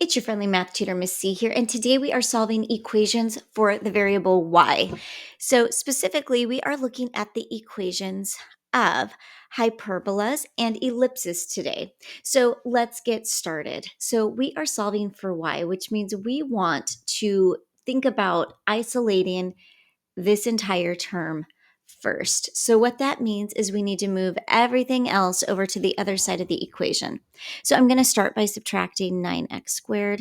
It's your friendly math tutor, Miss C here, and today we are solving equations for the variable y. So specifically, we are looking at the equations of hyperbolas and ellipses today. So let's get started. So we are solving for y, which means we want to think about isolating this entire term first. So what that means is we need to move everything else over to the other side of the equation. So I'm going to start by subtracting 9x squared.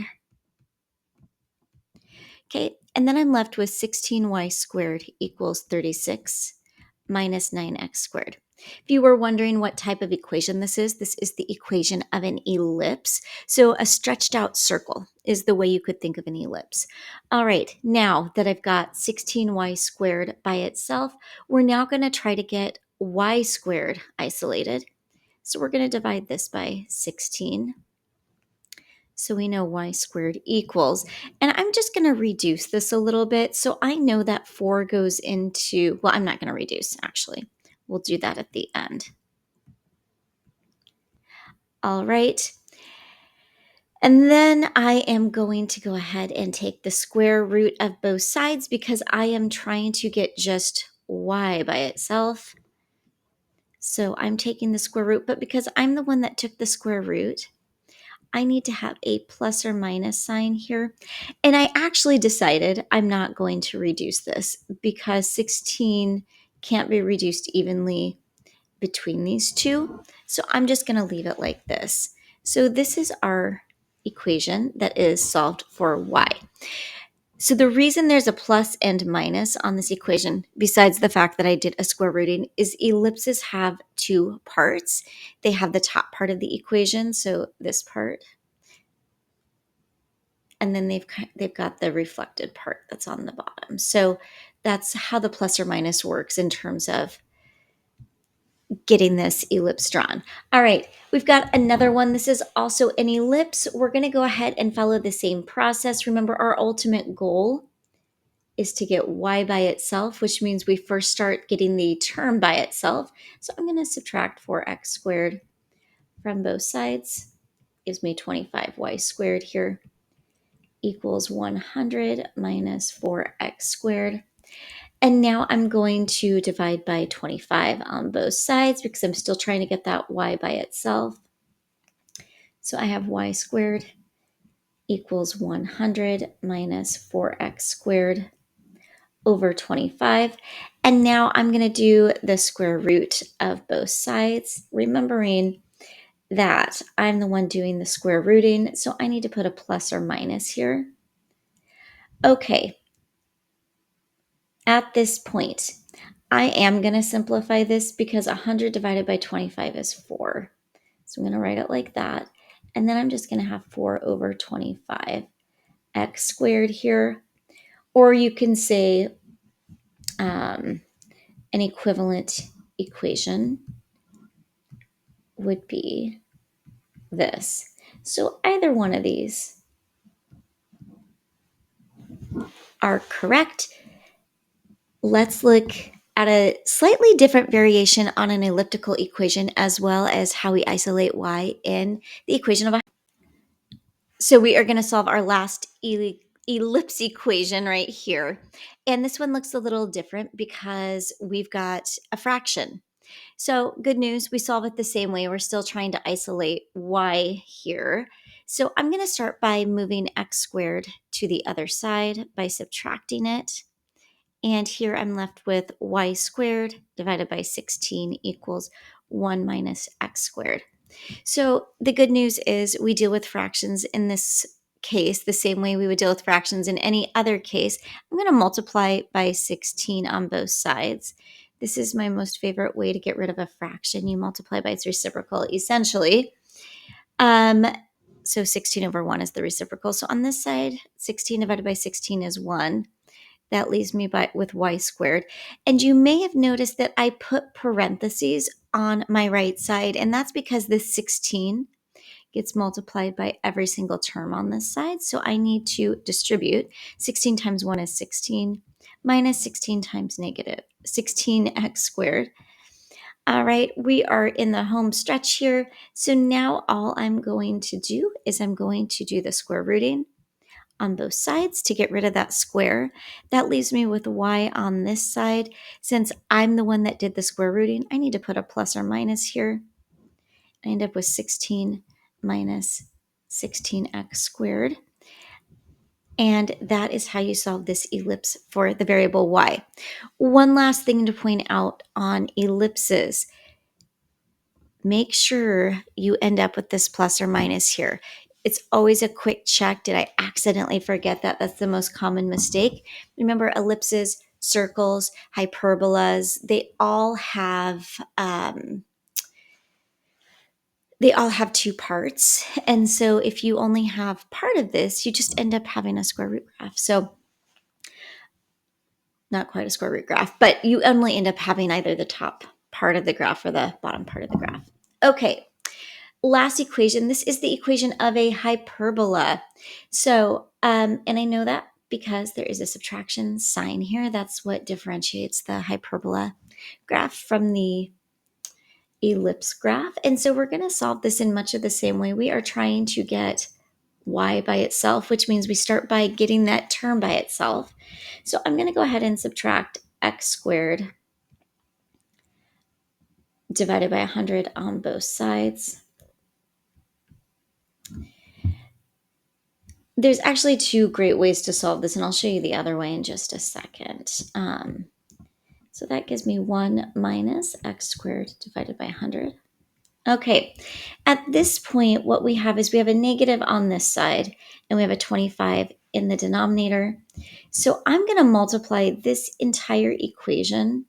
Okay, and then I'm left with 16y squared equals 36 minus 9x squared. If you were wondering what type of equation this is the equation of an ellipse. So a stretched out circle is the way you could think of an ellipse. All right, now that I've got 16y squared by itself, we're now going to try to get y squared isolated. So we're going to divide this by 16. So we know y squared equals, and I'm just going to reduce this a little bit. So I know that 4 goes into, well, I'm not going to reduce actually. We'll do that at the end. All right. And then I am going to go ahead and take the square root of both sides because I am trying to get just y by itself. So I'm taking the square root, but because I'm the one that took the square root, I need to have a plus or minus sign here. And I actually decided I'm not going to reduce this because 16 can't be reduced evenly between these two. So I'm just going to leave it like this. So this is our equation that is solved for y. So the reason there's a plus and minus on this equation, besides the fact that I did a square rooting, is ellipses have two parts. They have the top part of the equation, so this part, and then they've got the reflected part that's on the bottom. So that's how the plus or minus works in terms of getting this ellipse drawn. All right, we've got another one. This is also an ellipse. We're going to go ahead and follow the same process. Remember, our ultimate goal is to get y by itself, which means we first start getting the term by itself. So I'm going to subtract 4x squared from both sides. Gives me 25y squared here equals 100 minus 4x squared. And now I'm going to divide by 25 on both sides because I'm still trying to get that y by itself. So I have y squared equals 100 minus 4x squared over 25. And now I'm going to do the square root of both sides, remembering that I'm the one doing the square rooting, so I need to put a plus or minus here. Okay, at this point, I am going to simplify this because 100 divided by 25 is 4. So I'm going to write it like that. And then I'm just going to have 4 over 25 x squared here. Or you can say an equivalent equation would be this. So either one of these are correct. Let's look at a slightly different variation on an elliptical equation as well as how we isolate y in the equation of a. So we are going to solve our last ellipse equation right here. And this one looks a little different because we've got a fraction. So good news, we solve it the same way. We're still trying to isolate y here. So I'm going to start by moving x squared to the other side by subtracting it. And here I'm left with y squared divided by 16 equals 1 minus x squared. So the good news is we deal with fractions in this case the same way we would deal with fractions in any other case. I'm going to multiply by 16 on both sides. This is my most favorite way to get rid of a fraction. You multiply by its reciprocal, essentially. So 16 over 1 is the reciprocal. So on this side, 16 divided by 16 is 1. That leaves me with y squared. And you may have noticed that I put parentheses on my right side, and that's because this 16 gets multiplied by every single term on this side. So I need to distribute. 16 times 1 is 16, minus 16 times negative 16x squared. All right, we are in the home stretch here. So now all I'm going to do is I'm going to do the square rooting on both sides to get rid of that square. That leaves me with y on this side. Since I'm the one that did the square rooting, I need to put a plus or minus here. I end up with 16 minus 16x squared. And that is how you solve this ellipse for the variable y. One last thing to point out on ellipses. Make sure you end up with this plus or minus here. It's always a quick check. Did I accidentally forget that? That's the most common mistake. Remember, ellipses, circles, hyperbolas, they all have two parts. And so if you only have part of this, you just end up having a square root graph. So not quite a square root graph, but you only end up having either the top part of the graph or the bottom part of the graph. Okay, last equation. This is the equation of a hyperbola. So, and I know that because there is a subtraction sign here. That's what differentiates the hyperbola graph from the ellipse graph. And so we're going to solve this in much of the same way. We are trying to get y by itself, which means we start by getting that term by itself. So I'm going to go ahead and subtract x squared divided by 100 on both sides. There's actually two great ways to solve this, and I'll show you the other way in just a second. So that gives me 1 minus x squared divided by 100. Okay, at this point, what we have is we have a negative on this side, and we have a 25 in the denominator. So I'm going to multiply this entire equation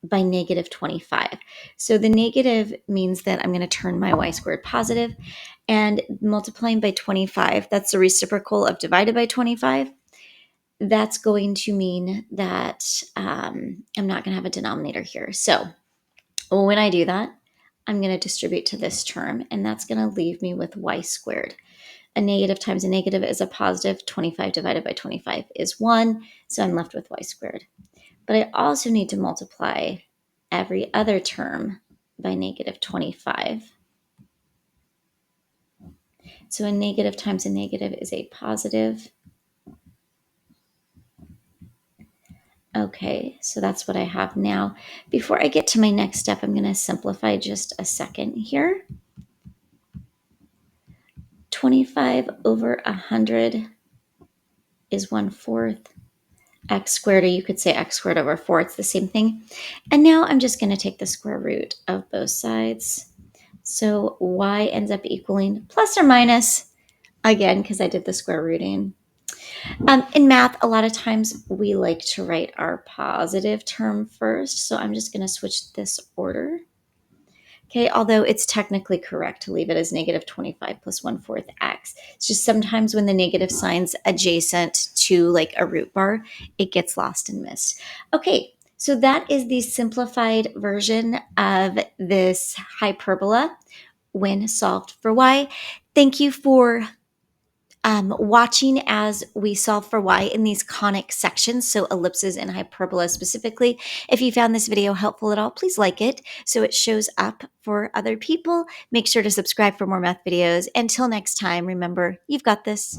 by negative 25. So the negative means that I'm going to turn my y squared positive, and multiplying by 25, that's the reciprocal of divided by 25. That's going to mean that I'm not going to have a denominator here. So when I do that, I'm going to distribute to this term, and that's going to leave me with y squared. A negative times a negative is a positive. 25 divided by 25 is 1, so I'm left with y squared. But I also need to multiply every other term by negative 25. So a negative times a negative is a positive. Okay, so that's what I have now. Before I get to my next step, I'm going to simplify just a second here. 25 over 100 is 1/4 x squared, or you could say x squared over 4. It's the same thing. And now I'm just going to take the square root of both sides. So y ends up equaling plus or minus, again, because I did the square rooting. In math, a lot of times we like to write our positive term first. So I'm just going to switch this order. Okay, although it's technically correct to leave it as negative 25 plus 1/4 x. It's just sometimes when the negative sign's adjacent to like a root bar, it gets lost and missed. Okay, so that is the simplified version of this hyperbola when solved for y. Thank you for watching as we solve for y in these conic sections, so ellipses and hyperbolas specifically. If you found this video helpful at all, please like it so it shows up for other people. Make sure to subscribe for more math videos. Until next time, remember, you've got this.